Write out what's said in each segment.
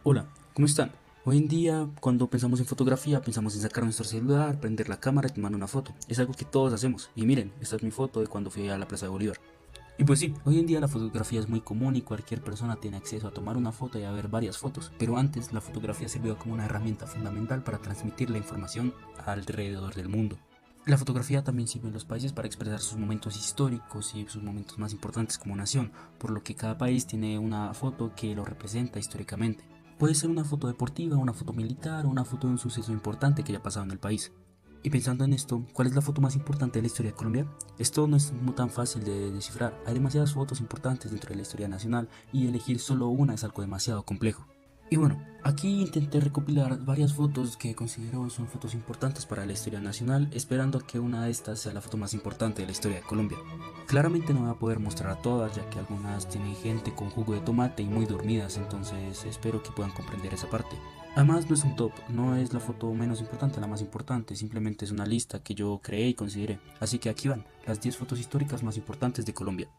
Hola, ¿cómo están? Hoy en día, cuando pensamos en fotografía, pensamos en sacar nuestro celular, prender la cámara y tomar una foto. Es algo que todos hacemos. Y miren, esta es mi foto de cuando fui a la Plaza de Bolívar. Y pues sí, hoy en día la fotografía es muy común y cualquier persona tiene acceso a tomar una foto y a ver varias fotos. Pero antes, la fotografía sirvió como una herramienta fundamental para transmitir la información alrededor del mundo. La fotografía también sirve en los países para expresar sus momentos históricos y sus momentos más importantes como nación, por lo que cada país tiene una foto que lo representa históricamente. Puede ser una foto deportiva, una foto militar o una foto de un suceso importante que haya pasado en el país. Y pensando en esto, ¿cuál es la foto más importante de la historia de Colombia? Esto no es muy tan fácil de descifrar. Hay demasiadas fotos importantes dentro de la historia nacional y elegir solo una es algo demasiado complejo. Y bueno, aquí intenté recopilar varias fotos que considero son fotos importantes para la historia nacional, esperando que una de estas sea la foto más importante de la historia de Colombia. Claramente no voy a poder mostrar a todas, ya que algunas tienen gente con jugo de tomate y muy dormidas, entonces espero que puedan comprender esa parte. Además no es un top, no es la foto menos importante, la más importante, simplemente es una lista que yo creé y consideré. Así que aquí van, las 10 fotos históricas más importantes de Colombia.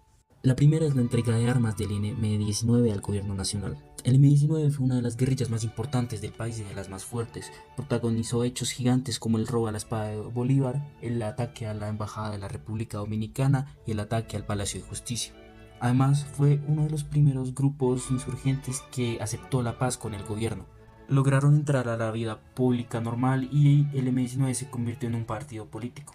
La primera es la entrega de armas del M-19 al gobierno nacional. El M-19 fue una de las guerrillas más importantes del país y de las más fuertes. Protagonizó hechos gigantes como el robo a la espada de Bolívar, el ataque a la embajada de la República Dominicana y el ataque al Palacio de Justicia. Además, fue uno de los primeros grupos insurgentes que aceptó la paz con el gobierno. Lograron entrar a la vida pública normal y el M-19 se convirtió en un partido político.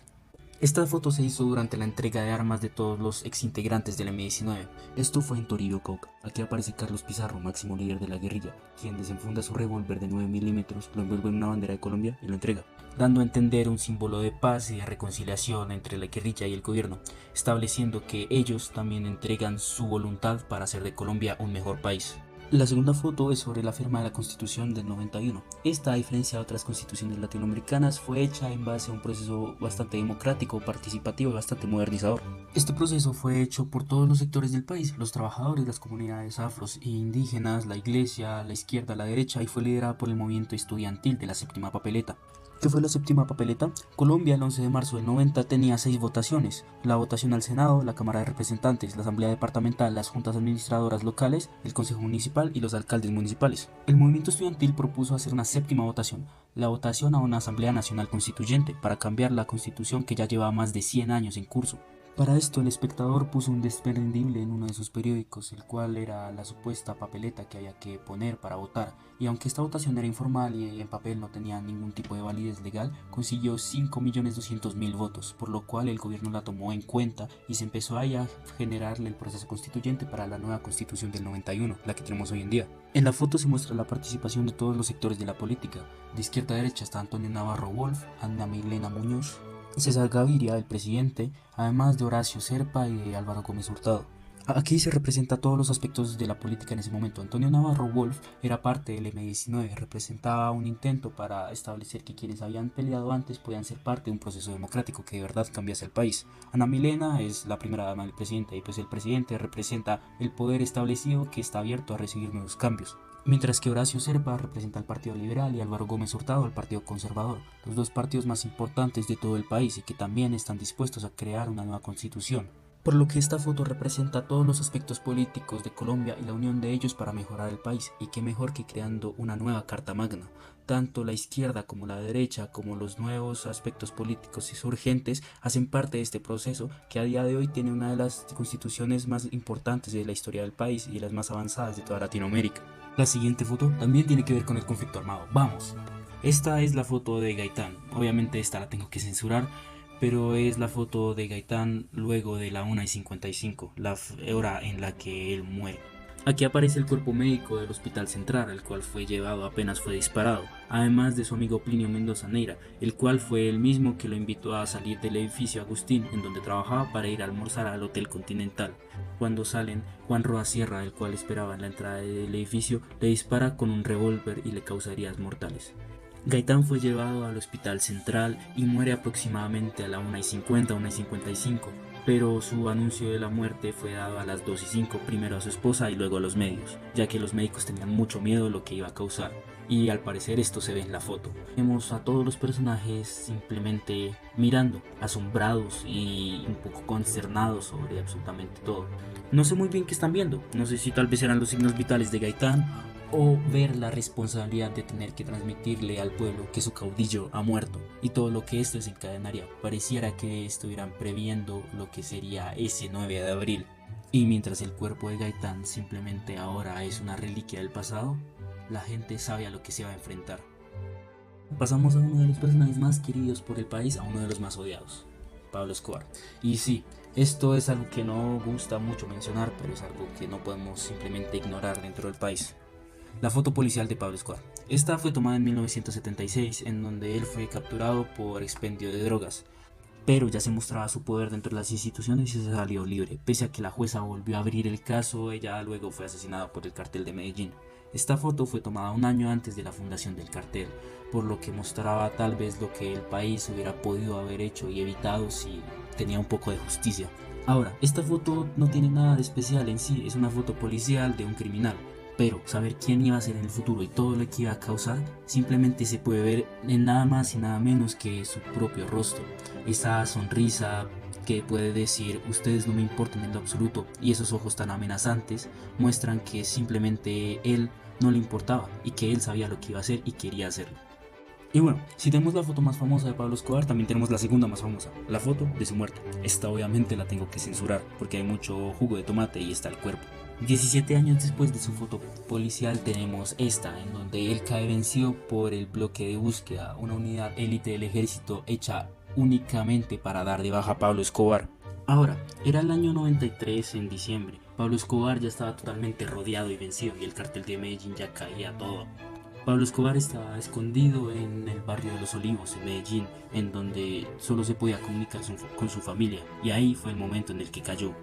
Esta foto se hizo durante la entrega de armas de todos los exintegrantes del M-19. Esto fue en Toribio, Cauca. Aquí aparece Carlos Pizarro, máximo líder de la guerrilla, quien desenfunda su revólver de 9 milímetros, lo envuelve en una bandera de Colombia y lo entrega, dando a entender un símbolo de paz y de reconciliación entre la guerrilla y el gobierno, estableciendo que ellos también entregan su voluntad para hacer de Colombia un mejor país. La segunda foto es sobre la firma de la Constitución del 91. Esta, a diferencia de otras constituciones latinoamericanas, fue hecha en base a un proceso bastante democrático, participativo y bastante modernizador. Este proceso fue hecho por todos los sectores del país, los trabajadores, las comunidades afros e indígenas, la iglesia, la izquierda, la derecha, y fue liderada por el movimiento estudiantil de la séptima papeleta. ¿Qué fue la séptima papeleta? Colombia el 11 de marzo del 90 tenía 6 votaciones: la votación al Senado, la Cámara de Representantes, la Asamblea Departamental, las juntas administradoras locales, el Consejo Municipal y los alcaldes municipales. El movimiento estudiantil propuso hacer una séptima votación, la votación a una Asamblea Nacional Constituyente, para cambiar la constitución que ya llevaba más de 100 años en curso. Para esto, el espectador puso un desprendible en uno de sus periódicos, el cual era la supuesta papeleta que había que poner para votar, y aunque esta votación era informal y en papel no tenía ningún tipo de validez legal, consiguió 5.200.000 votos, por lo cual el gobierno la tomó en cuenta y se empezó ahí a generarle el proceso constituyente para la nueva constitución del 91, la que tenemos hoy en día. En la foto se muestra la participación de todos los sectores de la política. De izquierda a derecha está Antonio Navarro Wolf, Ana Milena Muñoz, César Gaviria, el presidente, además de Horacio Serpa y de Álvaro Gómez Hurtado. Aquí se representa todos los aspectos de la política en ese momento. Antonio Navarro Wolf era parte del M-19, representaba un intento para establecer que quienes habían peleado antes podían ser parte de un proceso democrático que de verdad cambiase el país. Ana Milena es la primera dama del presidente y pues el presidente representa el poder establecido que está abierto a recibir nuevos cambios. Mientras que Horacio Serpa representa al Partido Liberal y Álvaro Gómez Hurtado al Partido Conservador, los dos partidos más importantes de todo el país y que también están dispuestos a crear una nueva constitución. Por lo que esta foto representa todos los aspectos políticos de Colombia y la unión de ellos para mejorar el país, y qué mejor que creando una nueva Carta Magna. Tanto la izquierda como la derecha, como los nuevos aspectos políticos y surgentes, hacen parte de este proceso que a día de hoy tiene una de las constituciones más importantes de la historia del país y las más avanzadas de toda Latinoamérica. La siguiente foto también tiene que ver con el conflicto armado. ¡Vamos! Esta es la foto de Gaitán. Obviamente esta la tengo que censurar, pero es la foto de Gaitán luego de la 1:55, la hora en la que él muere. Aquí aparece el cuerpo médico del Hospital Central, el cual fue llevado apenas fue disparado, además de su amigo Plinio Mendoza Neira, el cual fue el mismo que lo invitó a salir del edificio Agustín, en donde trabajaba, para ir a almorzar al Hotel Continental. Cuando salen, Juan Roa Sierra, el cual esperaba en la entrada del edificio, le dispara con un revólver y le causa heridas mortales. Gaitán fue llevado al Hospital Central y muere aproximadamente a la 1:50, 1:55, pero su anuncio de la muerte fue dado a las 2:05, primero a su esposa y luego a los medios, ya que los médicos tenían mucho miedo de lo que iba a causar. Y al parecer esto se ve en la foto. Vemos a todos los personajes simplemente mirando, asombrados y un poco consternados sobre absolutamente todo. No sé muy bien qué están viendo, no sé si tal vez eran los signos vitales de Gaitán o ver la responsabilidad de tener que transmitirle al pueblo que su caudillo ha muerto y todo lo que esto desencadenaría. Pareciera que estuvieran previendo lo que sería ese 9 de abril. Y mientras el cuerpo de Gaitán simplemente ahora es una reliquia del pasado, la gente sabe a lo que se va a enfrentar. Pasamos a uno de los personajes más queridos por el país a uno de los más odiados, Pablo Escobar. Y sí, esto es algo que no gusta mucho mencionar, pero es algo que no podemos simplemente ignorar dentro del país. La foto policial de Pablo Escobar. Esta fue tomada en 1976, en donde él fue capturado por expendio de drogas, pero ya se mostraba su poder dentro de las instituciones y se salió libre. Pese a que la jueza volvió a abrir el caso, ella luego fue asesinada por el cartel de Medellín. Esta foto fue tomada un año antes de la fundación del cartel, por lo que mostraba tal vez lo que el país hubiera podido haber hecho y evitado si tenía un poco de justicia. Ahora, esta foto no tiene nada de especial en sí, es una foto policial de un criminal. Pero saber quién iba a ser en el futuro y todo lo que iba a causar simplemente se puede ver en nada más y nada menos que su propio rostro. Esa sonrisa que puede decir ustedes no me importan en lo absoluto y esos ojos tan amenazantes muestran que simplemente él no le importaba y que él sabía lo que iba a hacer y quería hacerlo. Y bueno, si tenemos la foto más famosa de Pablo Escobar, también tenemos la segunda más famosa, la foto de su muerte. Esta obviamente la tengo que censurar porque hay mucho jugo de tomate y está el cuerpo. 17 años después de su foto policial tenemos esta, en donde él cae vencido por el bloque de búsqueda, una unidad élite del ejército hecha únicamente para dar de baja a Pablo Escobar. Ahora, era el año 93 en diciembre, Pablo Escobar ya estaba totalmente rodeado y vencido y el cartel de Medellín ya caía todo. Pablo Escobar estaba escondido en el barrio de Los Olivos, en Medellín, en donde solo se podía comunicar con su familia, y ahí fue el momento en el que cayó.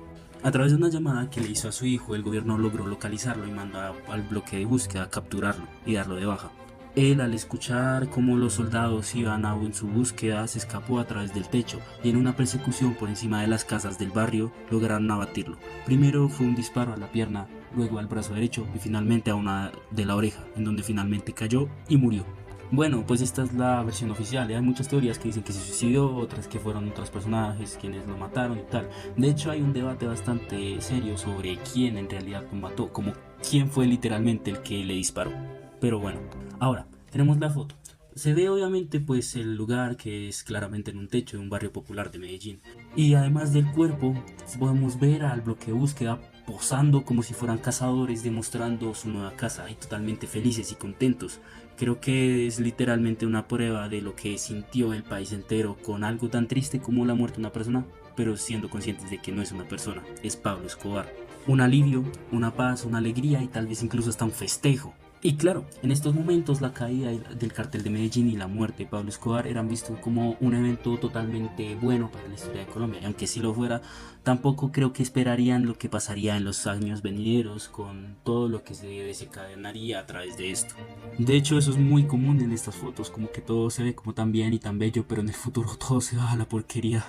A través de una llamada que le hizo a su hijo, el gobierno logró localizarlo y mandó al bloque de búsqueda a capturarlo y darlo de baja. Él, al escuchar cómo los soldados iban en su búsqueda, se escapó a través del techo y en una persecución por encima de las casas del barrio lograron abatirlo. Primero fue un disparo a la pierna, luego al brazo derecho y finalmente a una de la oreja, en donde finalmente cayó y murió. Bueno, pues esta es la versión oficial. Hay muchas teorías que dicen que se suicidó, otras que fueron otros personajes quienes lo mataron y tal. De hecho, hay un debate bastante serio sobre quién en realidad lo mató, como quién fue literalmente el que le disparó. Pero bueno, ahora tenemos la foto. Se ve obviamente pues el lugar que es claramente en un techo de un barrio popular de Medellín. Y además del cuerpo, podemos ver al bloque de búsqueda posando como si fueran cazadores, demostrando su nueva casa y totalmente felices y contentos. Creo que es literalmente una prueba de lo que sintió el país entero con algo tan triste como la muerte de una persona, pero siendo conscientes de que no es una persona, es Pablo Escobar. Un alivio, una paz, una alegría y tal vez incluso hasta un festejo. Y claro, en estos momentos la caída del cartel de Medellín y la muerte de Pablo Escobar eran vistos como un evento totalmente bueno para la historia de Colombia. Y aunque si lo fuera, tampoco creo que esperarían lo que pasaría en los años venideros con todo lo que se desencadenaría a través de esto. De hecho, eso es muy común en estas fotos, como que todo se ve como tan bien y tan bello, pero en el futuro todo se va a la porquería.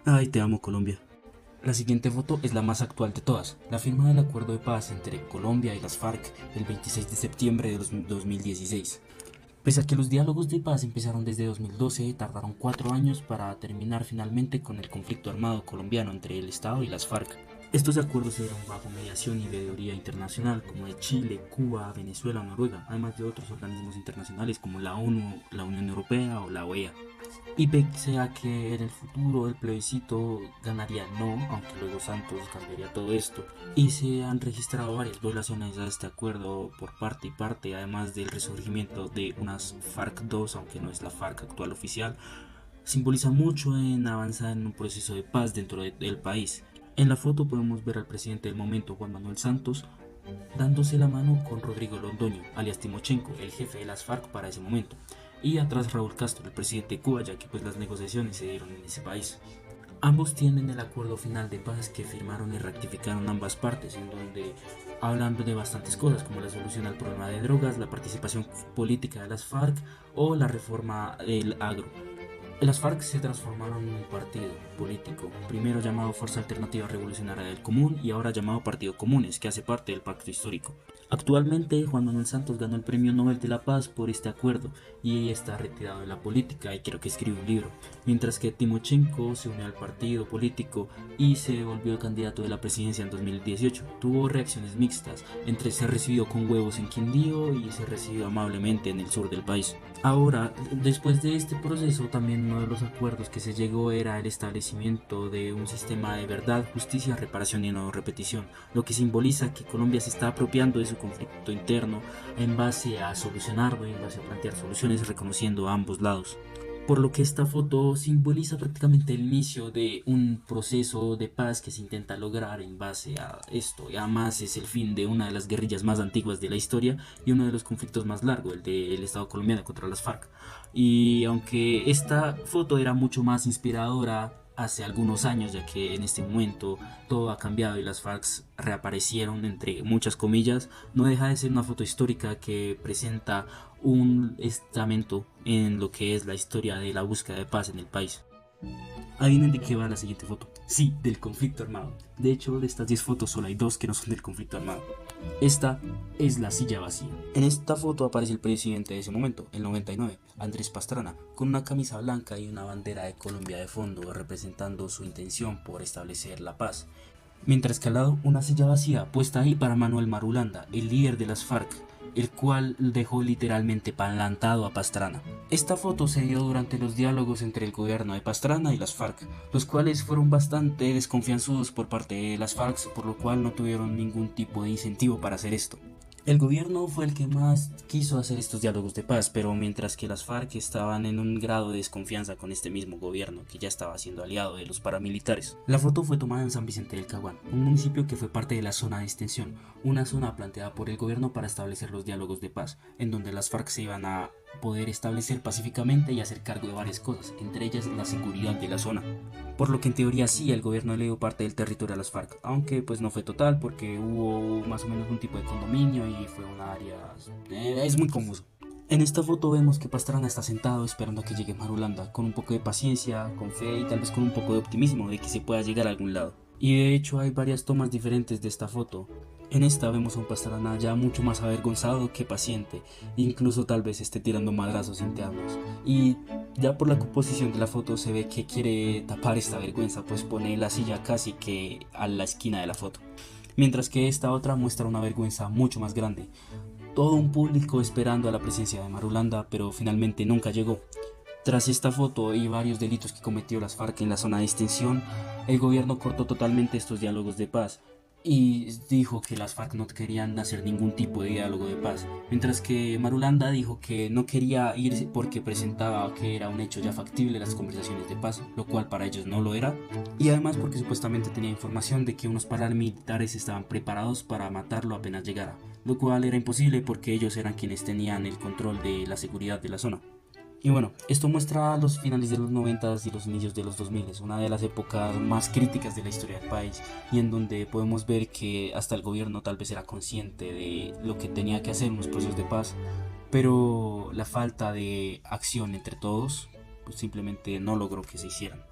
Ay, te amo, Colombia. La siguiente foto es la más actual de todas, la firma del acuerdo de paz entre Colombia y las FARC el 26 de septiembre de 2016. Pese a que los diálogos de paz empezaron desde 2012, tardaron 4 años para terminar finalmente con el conflicto armado colombiano entre el Estado y las FARC. Estos acuerdos se dieron bajo mediación y veeduría internacional como de Chile, Cuba, Venezuela o Noruega, además de otros organismos internacionales como la ONU, la Unión Europea o la OEA. Y pese a que en el futuro el plebiscito ganaría el no, aunque luego Santos cambiaría todo esto, y se han registrado varias violaciones a este acuerdo por parte y parte, además del resurgimiento de unas FARC-2, aunque no es la FARC actual oficial, simboliza mucho en avanzar en un proceso de paz dentro del país. En la foto podemos ver al presidente del momento, Juan Manuel Santos, dándose la mano con Rodrigo Londoño, alias Timochenko, el jefe de las FARC para ese momento, y atrás Raúl Castro, el presidente de Cuba, ya que pues las negociaciones se dieron en ese país. Ambos tienen el acuerdo final de paz que firmaron y ratificaron ambas partes, en donde hablan de bastantes cosas como la solución al problema de drogas, la participación política de las FARC o la reforma del agro. Las FARC se transformaron en un partido político, primero llamado Fuerza Alternativa Revolucionaria del Común y ahora llamado Partido Comunes, que hace parte del Pacto Histórico. Actualmente Juan Manuel Santos ganó el Premio Nobel de la Paz por este acuerdo y está retirado de la política y creo que escribe un libro, mientras que Timochenko se unió al partido político y se volvió candidato de la presidencia en 2018. Tuvo reacciones mixtas, entre ser recibido con huevos en Quindío y ser recibido amablemente en el sur del país. Ahora, después de este proceso, también uno de los acuerdos que se llegó era el establecimiento de un sistema de verdad, justicia, reparación y no repetición, lo que simboliza que Colombia se está apropiando de su conflicto interno en base a solucionarlo, en base a plantear soluciones reconociendo a ambos lados. Por lo que esta foto simboliza prácticamente el inicio de un proceso de paz que se intenta lograr en base a esto. Y además es el fin de una de las guerrillas más antiguas de la historia y uno de los conflictos más largos, el del Estado colombiano contra las FARC. Y aunque esta foto era mucho más inspiradora hace algunos años, ya que en este momento todo ha cambiado y las FARC reaparecieron entre muchas comillas, no deja de ser una foto histórica que presenta un estamento en lo que es la historia de la búsqueda de paz en el país. Adivinen de qué va la siguiente foto. Sí, del conflicto armado. De hecho, de estas 10 fotos solo hay 2 que no son del conflicto armado. Esta es la silla vacía. En esta foto aparece el presidente de ese momento, el 99, Andrés Pastrana, con una camisa blanca y una bandera de Colombia de fondo, representando su intención por establecer la paz. Mientras que al lado una silla vacía puesta ahí para Manuel Marulanda, el líder de las FARC, el cual dejó literalmente plantado a Pastrana. Esta foto se dio durante los diálogos entre el gobierno de Pastrana y las FARC, los cuales fueron bastante desconfianzudos por parte de las FARC, por lo cual no tuvieron ningún tipo de incentivo para hacer esto. El gobierno fue el que más quiso hacer estos diálogos de paz, pero mientras que las FARC estaban en un grado de desconfianza con este mismo gobierno, que ya estaba siendo aliado de los paramilitares. La foto fue tomada en San Vicente del Caguán, un municipio que fue parte de la zona de extensión, una zona planteada por el gobierno para establecer los diálogos de paz, en donde las FARC se iban a poder establecer pacíficamente y hacer cargo de varias cosas, entre ellas la seguridad de la zona. Por lo que en teoría sí, el gobierno le dio parte del territorio a las FARC, aunque pues no fue total porque hubo más o menos un tipo de condominio y fue una área... es muy confuso. En esta foto vemos que Pastrana está sentado esperando a que llegue Marulanda, con un poco de paciencia, con fe y tal vez con un poco de optimismo de que se pueda llegar a algún lado. Y de hecho hay varias tomas diferentes de esta foto. En esta vemos a un Pastrana ya mucho más avergonzado que paciente, incluso tal vez esté tirando madrazos internos. Y ya por la composición de la foto se ve que quiere tapar esta vergüenza, pues pone la silla casi que a la esquina de la foto. Mientras que esta otra muestra una vergüenza mucho más grande. Todo un público esperando a la presencia de Marulanda, pero finalmente nunca llegó. Tras esta foto y varios delitos que cometió las FARC en la zona de extensión, el gobierno cortó totalmente estos diálogos de paz y dijo que las FARC no querían hacer ningún tipo de diálogo de paz, mientras que Marulanda dijo que no quería irse porque presentaba que era un hecho ya factible las conversaciones de paz, lo cual para ellos no lo era, y además porque supuestamente tenía información de que unos paramilitares estaban preparados para matarlo apenas llegara, lo cual era imposible porque ellos eran quienes tenían el control de la seguridad de la zona. Y bueno, esto muestra los finales de los 90s y los inicios de los 2000s, una de las épocas más críticas de la historia del país, y en donde podemos ver que hasta el gobierno tal vez era consciente de lo que tenía que hacer en los procesos de paz, pero la falta de acción entre todos pues simplemente no logró que se hicieran.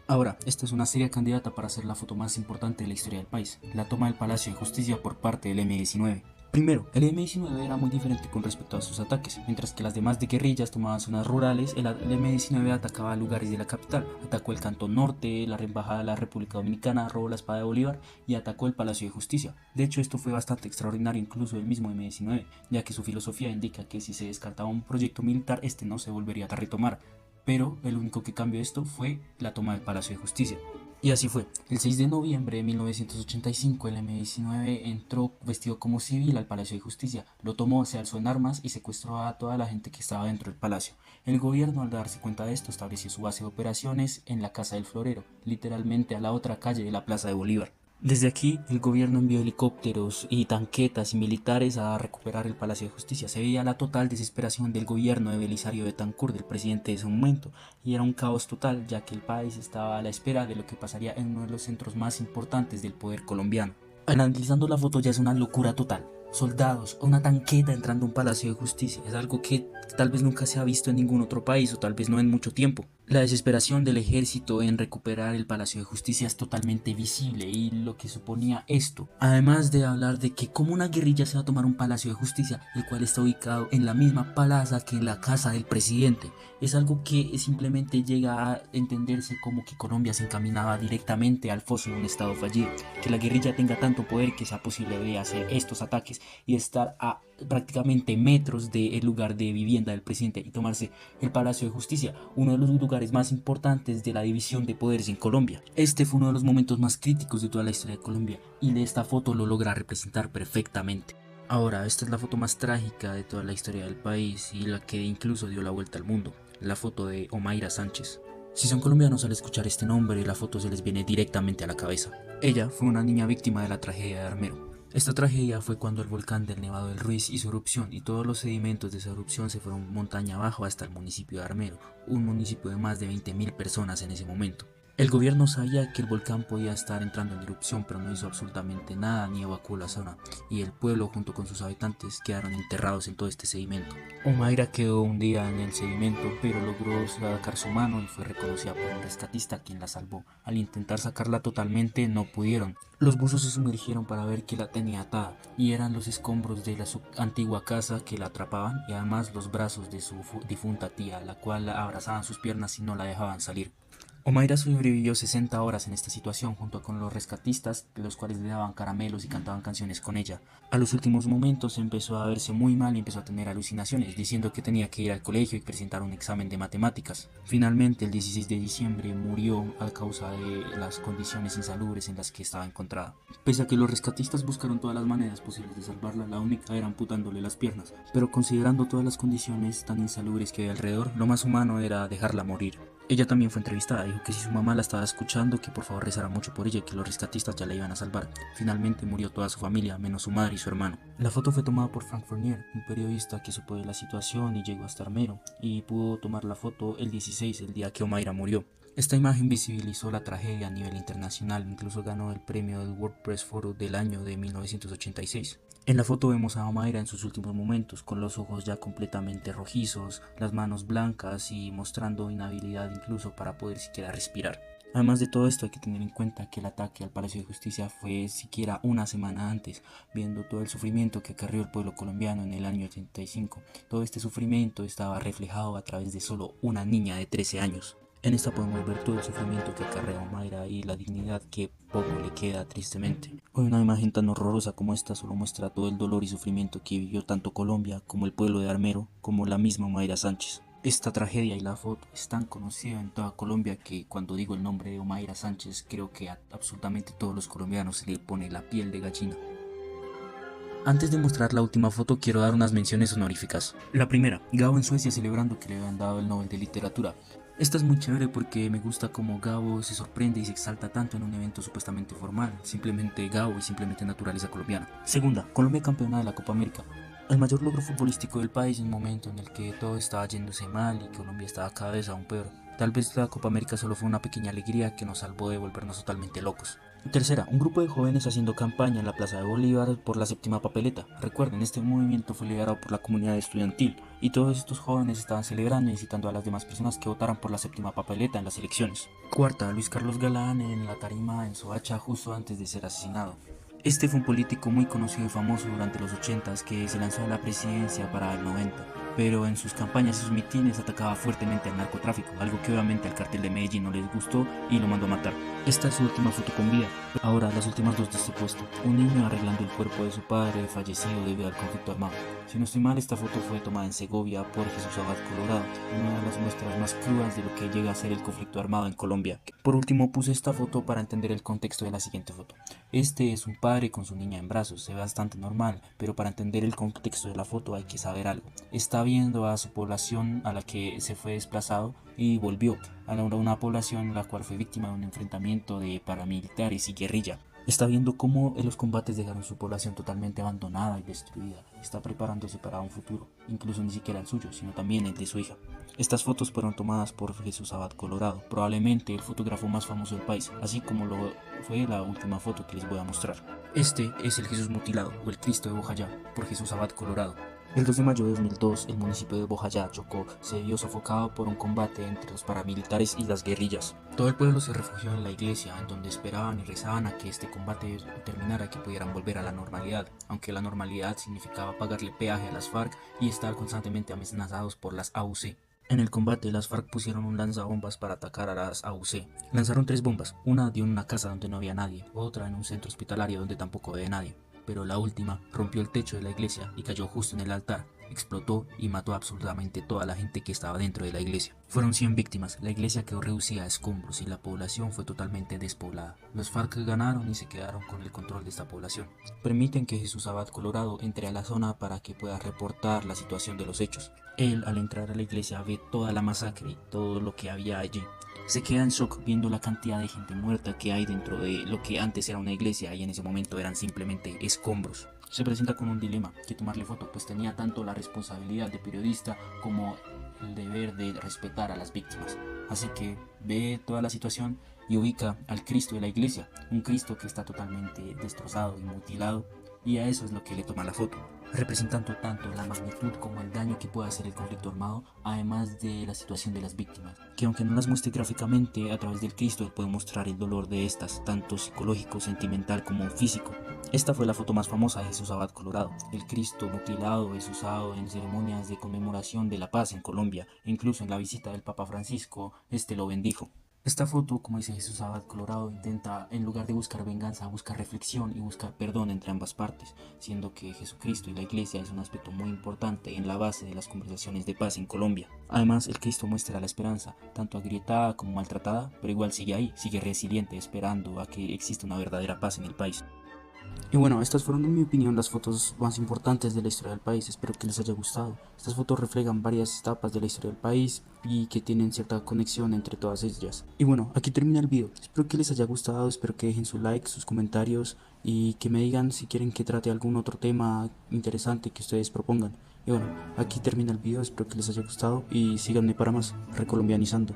Ahora, esta es una seria candidata para ser la foto más importante de la historia del país, la toma del Palacio de Justicia por parte del M-19. Primero, el M-19 era muy diferente con respecto a sus ataques. Mientras que las demás de guerrillas tomaban zonas rurales, el M-19 atacaba lugares de la capital. Atacó el Cantón Norte, la embajada de la República Dominicana, robó la espada de Bolívar y atacó el Palacio de Justicia. De hecho, esto fue bastante extraordinario incluso del mismo M-19, ya que su filosofía indica que si se descartaba un proyecto militar, este no se volvería a retomar. Pero el único que cambió esto fue la toma del Palacio de Justicia. Y así fue. El 6 de noviembre de 1985 el M-19 entró vestido como civil al Palacio de Justicia, lo tomó, se alzó en armas y secuestró a toda la gente que estaba dentro del palacio. El gobierno, al darse cuenta de esto, estableció su base de operaciones en la Casa del Florero, literalmente a la otra calle de la Plaza de Bolívar. Desde aquí, el gobierno envió helicópteros y tanquetas y militares a recuperar el Palacio de Justicia. Se veía la total desesperación del gobierno de Belisario Betancur, del presidente de ese momento, y era un caos total, ya que el país estaba a la espera de lo que pasaría en uno de los centros más importantes del poder colombiano. Analizando la foto ya es una locura total. Soldados o una tanqueta entrando a un Palacio de Justicia es algo que tal vez nunca se ha visto en ningún otro país o tal vez no en mucho tiempo. La desesperación del ejército en recuperar el Palacio de Justicia es totalmente visible y lo que suponía esto, además de hablar de que como una guerrilla se va a tomar un Palacio de Justicia, el cual está ubicado en la misma plaza que la casa del presidente, es algo que simplemente llega a entenderse como que Colombia se encaminaba directamente al foso de un estado fallido, que la guerrilla tenga tanto poder que sea posible de hacer estos ataques y estar a prácticamente metros del lugar de vivienda del presidente y tomarse el Palacio de Justicia, uno de los lugares más importantes de la división de poderes en Colombia. Este fue uno de los momentos más críticos de toda la historia de Colombia y de esta foto lo logra representar perfectamente. Ahora, esta es la foto más trágica de toda la historia del país y la que incluso dio la vuelta al mundo, la foto de Omaira Sánchez. Si son colombianos al escuchar este nombre, la foto se les viene directamente a la cabeza. Ella fue una niña víctima de la tragedia de Armero. Esta tragedia fue cuando el volcán del Nevado del Ruiz hizo erupción y todos los sedimentos de esa erupción se fueron montaña abajo hasta el municipio de Armero, un municipio de más de 20.000 personas en ese momento. El gobierno sabía que el volcán podía estar entrando en erupción, pero no hizo absolutamente nada ni evacuó la zona, y el pueblo junto con sus habitantes quedaron enterrados en todo este sedimento. Omaira quedó hundida en el sedimento, pero logró sacar su mano y fue reconocida por un rescatista quien la salvó. Al intentar sacarla totalmente no pudieron. Los buzos se sumergieron para ver que la tenía atada, y eran los escombros de su antigua casa que la atrapaban, y además los brazos de su difunta tía, la cual abrazaban sus piernas y no la dejaban salir. Omaira sobrevivió 60 horas en esta situación junto con los rescatistas, los cuales le daban caramelos y cantaban canciones con ella. A los últimos momentos empezó a verse muy mal y empezó a tener alucinaciones, diciendo que tenía que ir al colegio y presentar un examen de matemáticas. Finalmente, el 16 de diciembre murió a causa de las condiciones insalubres en las que estaba encontrada. Pese a que los rescatistas buscaron todas las maneras posibles de salvarla, la única era amputándole las piernas, pero considerando todas las condiciones tan insalubres que había alrededor, lo más humano era dejarla morir. Ella también fue entrevistada, dijo que si su mamá la estaba escuchando, que por favor rezara mucho por ella y que los rescatistas ya la iban a salvar. Finalmente murió toda su familia, menos su madre y su hermano. La foto fue tomada por Frank Fournier, un periodista que supo de la situación y llegó hasta Armero, y pudo tomar la foto el 16, el día que Omaira murió. Esta imagen visibilizó la tragedia a nivel internacional, incluso ganó el premio del World Press Forum del año de 1986. En la foto vemos a Omaira en sus últimos momentos, con los ojos ya completamente rojizos, las manos blancas y mostrando inhabilidad incluso para poder siquiera respirar. Además de todo esto hay que tener en cuenta que el ataque al Palacio de Justicia fue siquiera una semana antes, viendo todo el sufrimiento que acarreó el pueblo colombiano en el año 85. Todo este sufrimiento estaba reflejado a través de solo una niña de 13 años. En esta podemos ver todo el sufrimiento que acarrea Omaira y la dignidad que poco le queda tristemente. Hoy una imagen tan horrorosa como esta solo muestra todo el dolor y sufrimiento que vivió tanto Colombia como el pueblo de Armero como la misma Omaira Sánchez. Esta tragedia y la foto es tan conocida en toda Colombia que cuando digo el nombre de Omaira Sánchez creo que a absolutamente todos los colombianos se le pone la piel de gallina. Antes de mostrar la última foto quiero dar unas menciones honoríficas. La primera, Gabo en Suecia celebrando que le habían dado el Nobel de Literatura. Esta es muy chévere porque me gusta cómo Gabo se sorprende y se exalta tanto en un evento supuestamente formal, simplemente Gabo y simplemente naturaleza colombiana. Segunda, Colombia campeona de la Copa América. El mayor logro futbolístico del país en un momento en el que todo estaba yéndose mal y Colombia estaba cada vez aún peor. Tal vez la Copa América solo fue una pequeña alegría que nos salvó de volvernos totalmente locos. Tercera, un grupo de jóvenes haciendo campaña en la Plaza de Bolívar por la séptima papeleta. Recuerden, este movimiento fue liderado por la comunidad estudiantil y todos estos jóvenes estaban celebrando y incitando a las demás personas que votaran por la séptima papeleta en las elecciones. Cuarta, Luis Carlos Galán en la tarima en Soacha justo antes de ser asesinado. Este fue un político muy conocido y famoso durante los 80s que se lanzó a la presidencia para el 90, pero en sus campañas y sus mitines atacaba fuertemente al narcotráfico, algo que obviamente al cartel de Medellín no les gustó y lo mandó a matar. Esta es su última foto con vida. Ahora, las últimas dos de este puesto. Un niño arreglando el cuerpo de su padre fallecido debido al conflicto armado. Si no estoy mal, esta foto fue tomada en Segovia por Jesús Abad Colorado, una de las muestras más crudas de lo que llega a ser el conflicto armado en Colombia. Por último, puse esta foto para entender el contexto de la siguiente foto. Este es un padre con su niña en brazos, se ve bastante normal, pero para entender el contexto de la foto hay que saber algo. Está viendo a su población a la que se fue desplazado y volvió a una población la cual fue víctima de un enfrentamiento de paramilitares y guerrilla. Está viendo cómo los combates dejaron su población totalmente abandonada y destruida. Está preparándose para un futuro, incluso ni siquiera el suyo, sino también el de su hija. Estas fotos fueron tomadas por Jesús Abad Colorado, probablemente el fotógrafo más famoso del país, así como lo fue la última foto que les voy a mostrar. Este es el Jesús mutilado, o el Cristo de Bojayá, por Jesús Abad Colorado. El 2 de mayo de 2002, el municipio de Bojayá, Chocó, se vio sofocado por un combate entre los paramilitares y las guerrillas. Todo el pueblo se refugió en la iglesia, en donde esperaban y rezaban a que este combate terminara y que pudieran volver a la normalidad, aunque la normalidad significaba pagarle peaje a las FARC y estar constantemente amenazados por las AUC. En el combate, las FARC pusieron un lanzabombas para atacar a las AUC. Lanzaron 3 bombas, una dio en una casa donde no había nadie, otra en un centro hospitalario donde tampoco había nadie, pero la última rompió el techo de la iglesia y cayó justo en el altar, explotó y mató a absolutamente toda la gente que estaba dentro de la iglesia. Fueron 100 víctimas, la iglesia quedó reducida a escombros y la población fue totalmente despoblada. Los FARC ganaron y se quedaron con el control de esta población. Permiten que Jesús Abad Colorado entre a la zona para que pueda reportar la situación de los hechos. Él, al entrar a la iglesia, ve toda la masacre y todo lo que había allí. Se queda en shock viendo la cantidad de gente muerta que hay dentro de lo que antes era una iglesia y en ese momento eran simplemente escombros. Se presenta con un dilema, que tomarle foto, pues tenía tanto la responsabilidad de periodista como el deber de respetar a las víctimas. Así que ve toda la situación y ubica al Cristo de la iglesia, un Cristo que está totalmente destrozado y mutilado, y a eso es lo que le toma la foto, representando tanto la magnitud como el daño que puede hacer el conflicto armado, además de la situación de las víctimas, que aunque no las muestre gráficamente, a través del Cristo puede mostrar el dolor de estas, tanto psicológico, sentimental como físico. Esta fue la foto más famosa de Jesús Abad Colorado. El Cristo mutilado es usado en ceremonias de conmemoración de la paz en Colombia, e incluso en la visita del Papa Francisco, este lo bendijo. Esta foto, como dice Jesús Abad Colorado, intenta, en lugar de buscar venganza, buscar reflexión y buscar perdón entre ambas partes, siendo que Jesucristo y la iglesia es un aspecto muy importante en la base de las conversaciones de paz en Colombia. Además, el Cristo muestra la esperanza, tanto agrietada como maltratada, pero igual sigue ahí, sigue resiliente, esperando a que exista una verdadera paz en el país. Y bueno, estas fueron en mi opinión las fotos más importantes de la historia del país, espero que les haya gustado. Estas fotos reflejan varias etapas de la historia del país y que tienen cierta conexión entre todas ellas. Y bueno, aquí termina el video, espero que les haya gustado, espero que dejen su like, sus comentarios y que me digan si quieren que trate algún otro tema interesante que ustedes propongan. Y bueno, aquí termina el video, espero que les haya gustado y síganme para más, recolombianizando.